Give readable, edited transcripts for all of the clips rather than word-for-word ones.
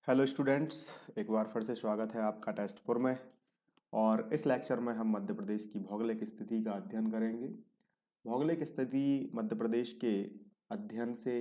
Hello students, एक बार फिर से स्वागत है आपका टेस्टपुर में। और इस लेक्चर में हम मध्य प्रदेश की भौगोलिक स्थिति का अध्ययन करेंगे। भौगोलिक स्थिति मध्य प्रदेश के अध्ययन से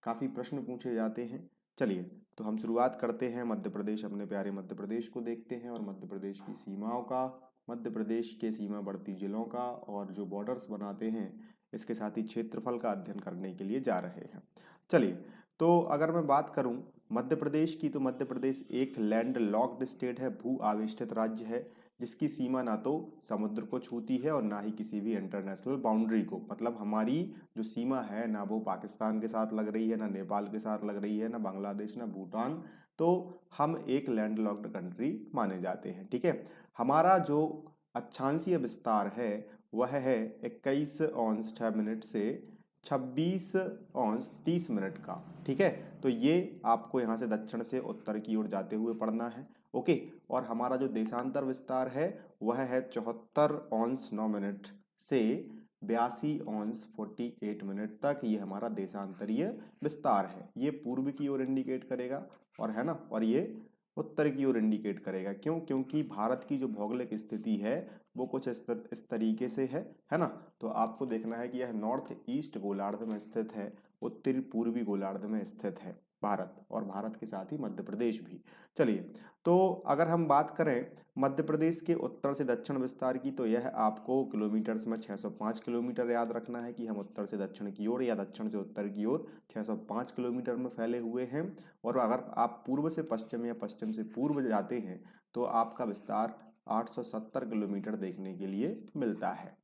काफ़ी प्रश्न पूछे जाते हैं। चलिए तो हम शुरुआत करते हैं। मध्य प्रदेश, अपने प्यारे मध्य प्रदेश को देखते हैं और मध्य प्रदेश की सीमाओं का, मध्य प्रदेश के सीमावर्ती जिलों का और जो बॉर्डर्स बनाते हैं इसके साथ ही क्षेत्रफल का अध्ययन करने के लिए जा रहे हैं। चलिए, तो अगर मैं बात करूं मध्य प्रदेश की, तो मध्य प्रदेश एक लैंड लॉक्ड स्टेट है, भू आवेष्टित राज्य है, जिसकी सीमा ना तो समुद्र को छूती है और ना ही किसी भी इंटरनेशनल बाउंड्री को। मतलब हमारी जो सीमा है ना वो पाकिस्तान के साथ लग रही है, ना नेपाल के साथ लग रही है, ना बांग्लादेश, ना भूटान। तो हम एक लैंड लॉक्ड कंट्री माने जाते हैं। ठीक है, हमारा जो अक्षांशीय विस्तार है वह है 21 अंश 6 मिनट से 26 अंश 30 मिनट का। ठीक है, तो ये आपको यहाँ से दक्षिण से उत्तर की ओर जाते हुए पढ़ना है। ओके, और हमारा जो देशांतर विस्तार है वह है 74 अंश 9 मिनट से 82 अंश 48 मिनट तक। ये हमारा देशांतरीय विस्तार है। ये पूर्व की ओर इंडिकेट करेगा और है ना, और ये उत्तर की ओर इंडिकेट करेगा। क्यों? क्योंकि भारत की जो भौगोलिक स्थिति है वो कुछ इस तरीके से है ना। तो आपको देखना है कि यह नॉर्थ ईस्ट गोलार्ध में स्थित है, उत्तरी पूर्वी गोलार्ध में स्थित है भारत, और भारत के साथ ही मध्य प्रदेश भी। चलिए, तो अगर हम बात करें मध्य प्रदेश के उत्तर से दक्षिण विस्तार की, तो यह आपको किलोमीटर्स में 605 किलोमीटर याद रखना है कि हम उत्तर से दक्षिण की ओर या दक्षिण से उत्तर की ओर 605 किलोमीटर में फैले हुए हैं। और अगर आप पूर्व से पश्चिम या पश्चिम से पूर्व जाते हैं तो आपका विस्तार 870 किलोमीटर देखने के लिए मिलता है।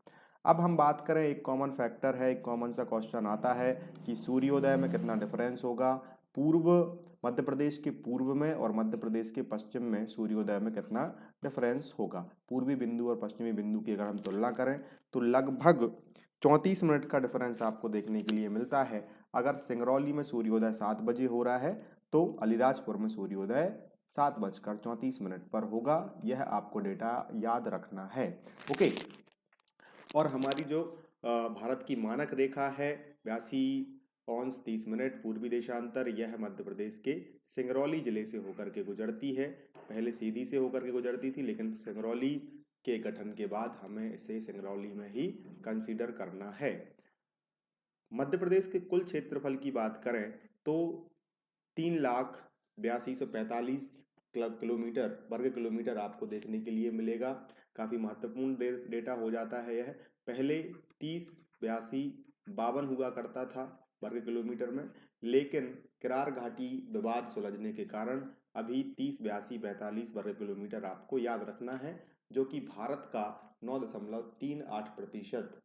अब हम बात करें, एक कॉमन फैक्टर है, एक कॉमन सा क्वेश्चन आता है कि सूर्योदय में कितना डिफरेंस होगा। पूर्व मध्य प्रदेश के पूर्व में और मध्य प्रदेश के पश्चिम में सूर्योदय में कितना डिफरेंस होगा। पूर्वी बिंदु और पश्चिमी बिंदु की अगर हम तुलना करें तो लगभग 34 मिनट का डिफरेंस आपको देखने के लिए मिलता है। अगर सिंगरौली में सूर्योदय 7 बजे हो रहा है तो अलीराजपुर में सूर्योदय 7:34 पर होगा। यह आपको डेटा याद रखना है। ओके, और हमारी जो भारत की मानक रेखा है 82 अंश 30 मिनट पूर्वी देशांतर, यह मध्य प्रदेश के सिंगरौली जिले से होकर के गुजरती है। पहले सीधी से होकर के गुजरती थी, लेकिन सिंगरौली के गठन के बाद हमें इसे सिंगरौली में ही कंसीडर करना है। मध्य प्रदेश के कुल क्षेत्रफल की बात करें तो 3,82,45 किलोमीटर वर्ग किलोमीटर आपको देखने के लिए मिलेगा। काफी महत्वपूर्ण डेटा हो जाता है यह। पहले 30, 82, 52 हुआ करता था वर्ग किलोमीटर में, लेकिन किरार घाटी विवाद सुलझने के कारण अभी 30, 82, 45 वर्ग किलोमीटर आपको याद रखना है, जो कि भारत का 9.38%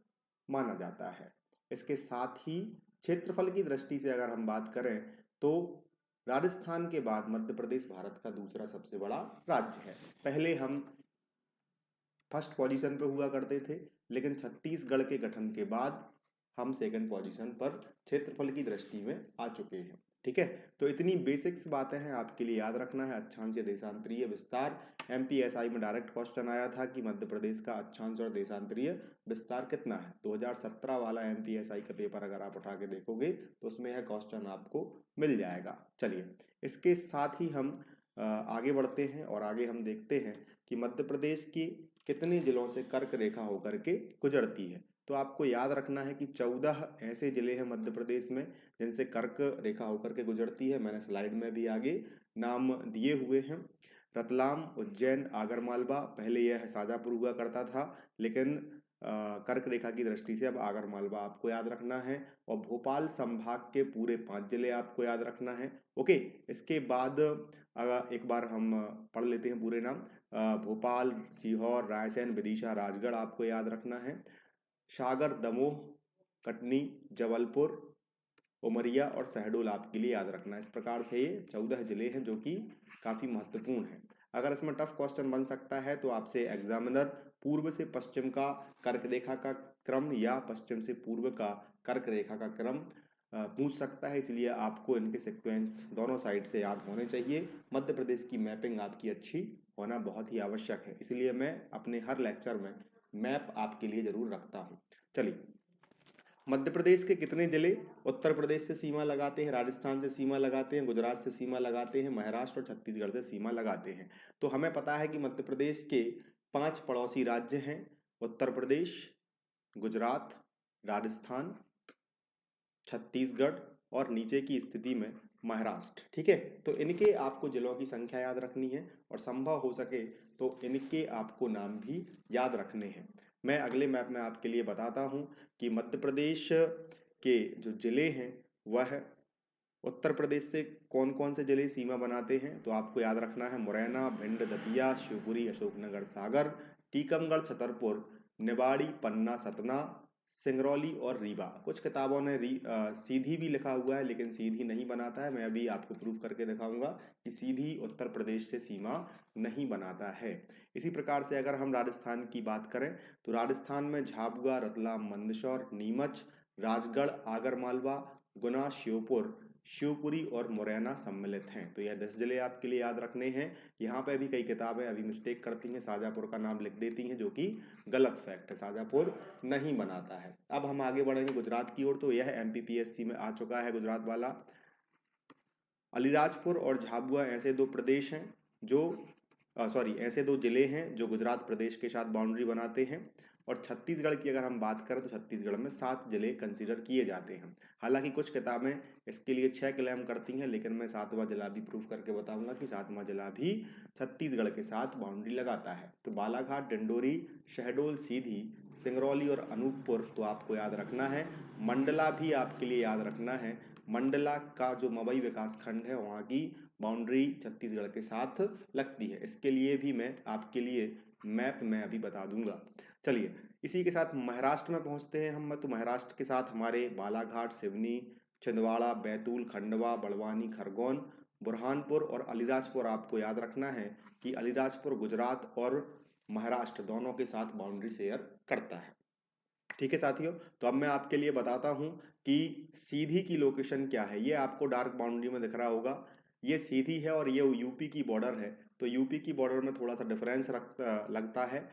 माना जाता है। इसके साथ ही क्षेत्रफल की दृष्टि से अगर हम बात करें तो राजस्थान के बाद मध्य प्रदेश भारत का दूसरा सबसे बड़ा राज्य है। पहले हम फर्स्ट पोजीशन पे हुआ करते थे, लेकिन छत्तीसगढ़ के गठन के बाद हम सेकंड पोजीशन पर क्षेत्रफल की दृष्टि में आ चुके हैं। ठीक है, तो इतनी बेसिक्स बातें हैं आपके लिए याद रखना है। अक्षांशीय देशांतरीय विस्तार, एमपीएसआई में डायरेक्ट क्वेश्चन आया था कि मध्य प्रदेश का अक्षांश और देशांतरीय विस्तार कितना है। 2017 वाला एमपीएसआई का पेपर अगर आप उठा के देखोगे तो उसमें यह क्वेश्चन आपको मिल जाएगा। चलिए, इसके साथ ही हम आगे बढ़ते हैं और आगे हम देखते हैं कि मध्य प्रदेश की कितने जिलों से कर्क रेखा होकर के गुजरती है। तो आपको याद रखना है कि 14 ऐसे जिले हैं मध्य प्रदेश में जिनसे कर्क रेखा होकर के गुजरती है। मैंने स्लाइड में भी आगे नाम दिए हुए हैं। रतलाम, उज्जैन, आगरमालवा, पहले यह शाजापुर हुआ करता था, लेकिन कर्क रेखा की दृष्टि से अब आगरमालवा आपको याद रखना है। और भोपाल संभाग के पूरे 5 जिले आपको याद रखना है। ओके, इसके बाद एक बार हम पढ़ लेते हैं पूरे नाम। भोपाल, सीहोर, रायसेन, विदिशा, राजगढ़ आपको याद रखना है। सागर, दमोह, कटनी, जबलपुर, उमरिया और शहडोल आपके लिए याद रखना है। इस प्रकार से ये 14 जिले हैं जो कि काफ़ी महत्वपूर्ण हैं। अगर इसमें टफ क्वेश्चन बन सकता है तो आपसे एग्जामिनर पूर्व से पश्चिम का कर्क रेखा का क्रम या पश्चिम से पूर्व का कर्क रेखा का क्रम पूछ सकता है। इसलिए आपको इनके सीक्वेंस दोनों साइड से याद होने चाहिए। मध्य प्रदेश की मैपिंग आपकी अच्छी होना बहुत ही आवश्यक है, इसलिए मैं अपने हर लेक्चर में मैप आपके लिए जरूर रखता हूँ। चलिए, मध्य प्रदेश के कितने जिले उत्तर प्रदेश से सीमा लगाते हैं, राजस्थान से सीमा लगाते हैं, गुजरात से सीमा लगाते हैं, महाराष्ट्र और छत्तीसगढ़ से सीमा लगाते हैं? तो हमें पता है कि मध्य प्रदेश के 5 पड़ोसी राज्य हैं, उत्तर प्रदेश, गुजरात, राजस्थान, छत्तीसगढ़ और नीचे की स्थिति में महाराष्ट्र। ठीक है, तो इनके आपको जिलों की संख्या याद रखनी है और संभव हो सके तो इनके आपको नाम भी याद रखने हैं। मैं अगले मैप में आपके लिए बताता हूं कि मध्य प्रदेश के जो जिले हैं वह उत्तर प्रदेश से कौन कौन से जिले सीमा बनाते हैं। तो आपको याद रखना है मुरैना, भिंड, दतिया, शिवपुरी, अशोकनगर, सागर, टीकमगढ़, छतरपुर, निवाड़ी, पन्ना, सतना, सिंगरौली और रीवा। कुछ किताबों ने सीधी भी लिखा हुआ है लेकिन सीधी नहीं बनाता है। मैं अभी आपको प्रूफ करके दिखाऊंगा कि सीधी उत्तर प्रदेश से सीमा नहीं बनाता है। इसी प्रकार से अगर हम राजस्थान की बात करें तो राजस्थान में झाबुआ, रतलाम, मंदसौर, नीमच, राजगढ़, आगरमालवा, गुना, श्योपुर, शिवपुरी और मुरैना सम्मिलित हैं। तो यह 10 जिले आपके लिए याद रखने हैं। यहाँ पे भी कई किताबें अभी मिस्टेक करती हैं, शाजापुर का नाम लिख देती हैं जो कि गलत फैक्ट है, शाजापुर नहीं बनाता है। अब हम आगे बढ़ेंगे गुजरात की ओर। तो यह MPPSC में आ चुका है गुजरात वाला। अलीराजपुर और झाबुआ ऐसे दो प्रदेश हैं जो ऐसे दो जिले हैं जो गुजरात प्रदेश के साथ बाउंड्री बनाते हैं। और छत्तीसगढ़ की अगर हम बात करें तो छत्तीसगढ़ में 7 जिले कंसीडर किए जाते हैं। हालांकि कुछ किताबें इसके लिए 6 क्लेम करती हैं लेकिन मैं 7वां जिला भी प्रूफ करके बताऊंगा कि 7वां जिला भी छत्तीसगढ़ के साथ बाउंड्री लगाता है। तो बालाघाट, डिंडोरी, शहडोल, सीधी, सिंगरौली और अनूपपुर तो आपको याद रखना है। मंडला भी आपके लिए याद रखना है। मंडला का जो मवई विकास खंड है वहाँ की बाउंड्री छत्तीसगढ़ के साथ लगती है। इसके लिए भी मैं आपके लिए मैप में अभी बता दूंगा। चलिए इसी के साथ महाराष्ट्र में पहुंचते हैं हम। तो महाराष्ट्र के साथ हमारे बालाघाट, सिवनी, छिंदवाड़ा, बैतूल, खंडवा, बड़वानी, खरगोन, बुरहानपुर और अलीराजपुर। आपको याद रखना है कि अलीराजपुर गुजरात और महाराष्ट्र दोनों के साथ बाउंड्री शेयर करता है। ठीक है साथियों, तो अब मैं आपके लिए बताता हूं कि सीधी की लोकेशन क्या है। ये आपको डार्क बाउंड्री में दिख रहा होगा, ये सीधी है और ये यूपी की बॉर्डर है। तो यूपी की बॉर्डर में थोड़ा सा डिफरेंस लगता है।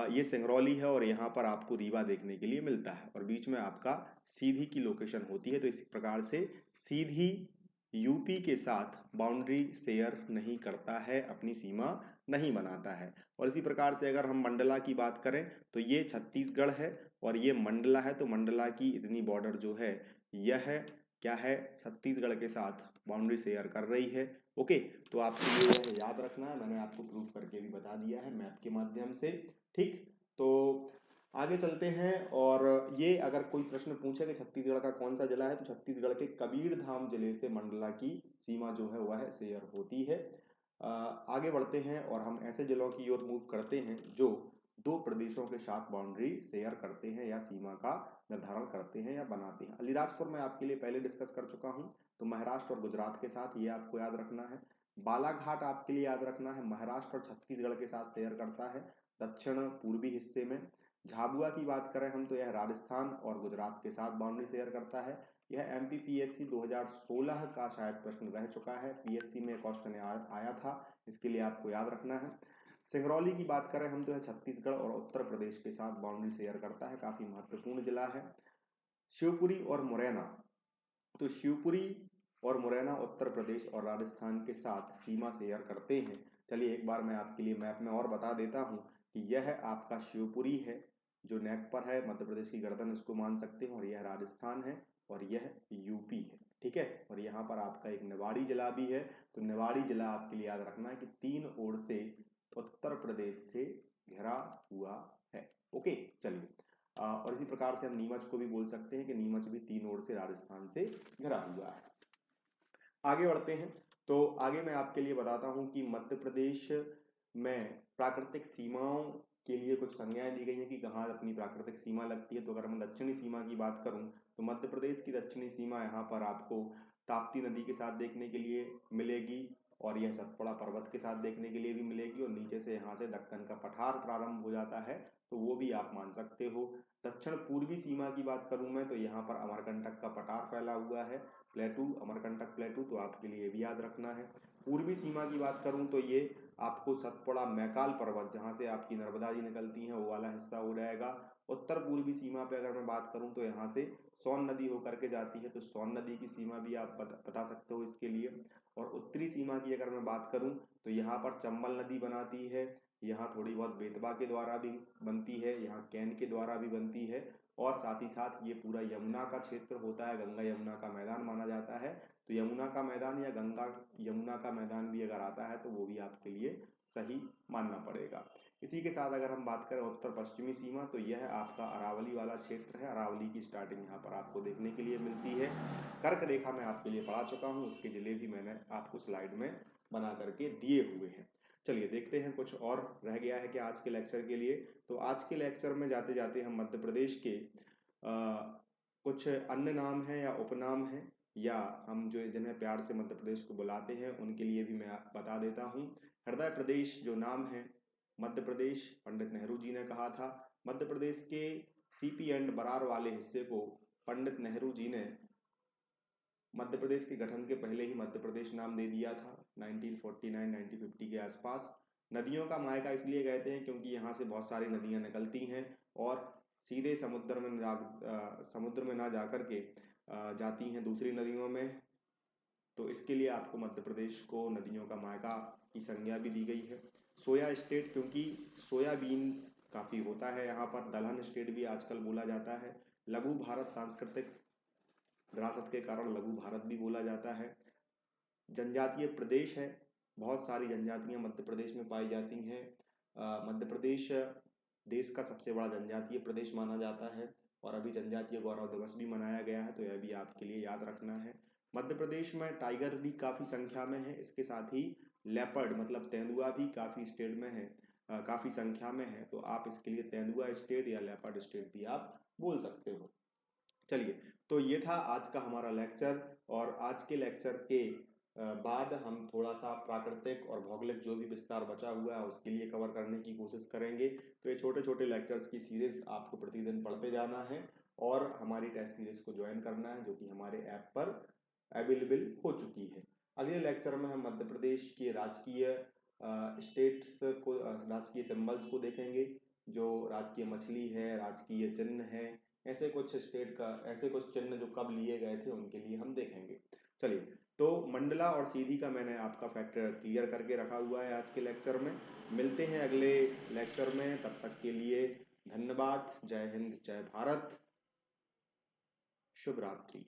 ये सिंगरौली है और यहाँ पर आपको रीवा देखने के लिए मिलता है और बीच में आपका सीधी की लोकेशन होती है। तो इसी प्रकार से सीधी यूपी के साथ बाउंड्री शेयर नहीं करता है, अपनी सीमा नहीं बनाता है। और इसी प्रकार से अगर हम मंडला की बात करें तो ये छत्तीसगढ़ है और ये मंडला है। तो मंडला की इतनी बॉर्डर जो है यह क्या है, छत्तीसगढ़ के साथ बाउंड्री शेयर कर रही है। ओके, तो आपको ये याद रखना है, मैंने आपको प्रूफ करके भी बता दिया है मैप के माध्यम से। ठीक, तो आगे चलते हैं। और ये अगर कोई प्रश्न पूछे कि छत्तीसगढ़ का कौन सा जिला है तो छत्तीसगढ़ के कबीरधाम जिले से मंडला की सीमा जो है वह शेयर होती है। आगे बढ़ते हैं और हम ऐसे जिलों की ओर मूव करते हैं जो 2 प्रदेशों के साथ बाउंड्री शेयर करते हैं या सीमा का निर्धारण करते हैं या बनाते हैं। अलीराजपुर मैं आपके लिए पहले डिस्कस कर चुका हूं। तो महाराष्ट्र और गुजरात के साथ, ये आपको याद रखना है। बालाघाट आपके लिए याद रखना है, महाराष्ट्र और छत्तीसगढ़ के साथ शेयर करता है दक्षिण पूर्वी हिस्से में। झाबुआ की बात करें हम तो यह राजस्थान और गुजरात के साथ बाउंड्री शेयर करता है। यह MPPSC 2016 का शायद प्रश्न रह चुका है, PSC में क्वेश्चन आया था, इसके लिए आपको याद रखना है। सिंगरौली की बात करें हम तो यह छत्तीसगढ़ और उत्तर प्रदेश के साथ बाउंड्री शेयर करता है, काफी महत्वपूर्ण जिला है। शिवपुरी और मुरैना, तो शिवपुरी और मुरैना उत्तर प्रदेश और राजस्थान के साथ सीमा शेयर करते हैं। चलिए एक बार मैं आपके लिए मैप में और बता देता हूं कि यह आपका शिवपुरी है जो नेक पर है, मध्य प्रदेश की गर्दन इसको मान सकते हैं, और यह राजस्थान है और यह यूपी है। ठीक है, और यहाँ पर आपका एक निवाड़ी जिला भी है। तो निवाड़ी जिला आपके लिए याद रखना है कि 3 ओर से उत्तर प्रदेश से घिरा हुआ है। ओके, चलिए और इसी प्रकार से हम नीमच को भी बोल सकते हैं कि नीमच भी 3 ओर से राजस्थान से घिरा हुआ है। आगे बढ़ते हैं। तो आगे मैं आपके लिए बताता हूं कि मध्य प्रदेश में प्राकृतिक सीमाओं के लिए कुछ संज्ञाएं दी गई हैं कि कहाँ अपनी प्राकृतिक सीमा लगती है। तो अगर हम दक्षिणी सीमा की बात करूं तो मध्य प्रदेश की दक्षिणी सीमा यहाँ पर आपको ताप्ती नदी के साथ देखने के लिए मिलेगी और यह सतपुड़ा पर्वत के साथ देखने के लिए भी मिलेगी, और नीचे से यहाँ से दक्कन का पठार प्रारंभ हो जाता है, तो वो भी आप मान सकते हो। दक्षिण पूर्वी सीमा की बात करूं मैं तो यहाँ पर अमरकंटक का पठार फैला हुआ है, प्लेटू, अमरकंटक प्लेटू, तो आपके लिए भी याद रखना है। पूर्वी सीमा की बात करूं तो ये आपको सतपुड़ा मैकाल पर्वत जहां से आपकी नर्मदा जी निकलती हैं वो वाला हिस्सा हो जाएगा। उत्तर पूर्वी सीमा पे अगर मैं बात करूं तो यहाँ से सोन नदी होकर के जाती है, तो सोन नदी की सीमा भी आप बता सकते हो इसके लिए। और उत्तरी सीमा की अगर मैं बात करूं तो यहाँ पर चंबल नदी बनाती है, यहाँ थोड़ी बहुत बेतवा के द्वारा भी बनती है, यहाँ कैन के द्वारा भी बनती है, और साथ ही साथ ये पूरा यमुना का क्षेत्र होता है, गंगा यमुना का मैदान माना जाता है। तो यमुना का मैदान या गंगा यमुना का मैदान भी अगर आता है तो वो भी आपके लिए सही मानना पड़ेगा। इसी के साथ अगर हम बात करें उत्तर पश्चिमी सीमा, तो यह आपका अरावली वाला क्षेत्र है। अरावली की स्टार्टिंग यहाँ पर आपको देखने के लिए मिलती है। कर्क रेखा मैं आपके लिए पढ़ा चुका हूँ, उसके जिले भी मैंने आपको स्लाइड में बना करके दिए हुए हैं। चलिए देखते हैं कुछ और रह गया है कि आज के लेक्चर के लिए। तो आज के लेक्चर में जाते जाते हम मध्य प्रदेश के कुछ अन्य नाम हैं या उपनाम हैं, या हम जो जिन्हें प्यार से मध्य प्रदेश को बुलाते हैं उनके लिए भी मैं बता देता हूँ। हृदय प्रदेश जो नाम है मध्य प्रदेश, पंडित नेहरू जी ने कहा था। मध्य प्रदेश के सीपी एंड बरार वाले हिस्से को पंडित नेहरू जी ने मध्य प्रदेश के गठन के पहले ही मध्य प्रदेश नाम दे दिया था, 1949-1950 के आसपास। नदियों का मायका इसलिए कहते हैं क्योंकि यहाँ से बहुत सारी नदियाँ निकलती हैं और सीधे समुद्र में ना जा कर के जाती हैं दूसरी नदियों में। तो इसके लिए आपको मध्य प्रदेश को नदियों का मायका की संज्ञा भी दी गई है। सोया स्टेट, क्योंकि सोयाबीन काफ़ी होता है यहाँ पर। दलहन स्टेट भी आजकल बोला जाता है। लघु भारत सांस्कृतिक विरासत के कारण लघु भारत भी बोला जाता है। जनजातीय प्रदेश है, बहुत सारी जनजातियां मध्य प्रदेश में पाई जाती हैं। मध्य प्रदेश देश का सबसे बड़ा जनजातीय प्रदेश माना जाता है और अभी जनजातीय गौरव दिवस भी मनाया गया है, तो यह भी आपके लिए याद रखना है। मध्य प्रदेश में टाइगर भी काफ़ी संख्या में है, इसके साथ ही लेपर्ड मतलब तेंदुआ भी काफ़ी स्टेट में है, काफ़ी संख्या में है। तो आप इसके लिए तेंदुआ स्टेट या लेपर्ड स्टेट भी आप बोल सकते हो। चलिए, तो ये था आज का हमारा लेक्चर, और आज के लेक्चर के बाद हम थोड़ा सा प्राकृतिक और भौगोलिक जो भी विस्तार बचा हुआ है उसके लिए कवर करने की कोशिश करेंगे। तो ये छोटे छोटे लेक्चर्स की सीरीज आपको प्रतिदिन पढ़ते जाना है और हमारी टेस्ट सीरीज को ज्वाइन करना है, जो कि हमारे ऐप पर अवेलेबल हो चुकी है। अगले लेक्चर में हम मध्य प्रदेश के राजकीय स्टेट्स को, राजकीय सिंबल्स को देखेंगे, जो राजकीय मछली है, राजकीय चिन्ह है, ऐसे कुछ स्टेट का ऐसे कुछ चिन्ह जो कब लिए गए थे उनके लिए हम देखेंगे। चलिए, तो मंडला और सीधी का मैंने आपका फैक्टर क्लियर करके रखा हुआ है आज के लेक्चर में। मिलते हैं अगले लेक्चर में, तब तक के लिए धन्यवाद। जय हिंद, जय भारत, शुभ रात्रि।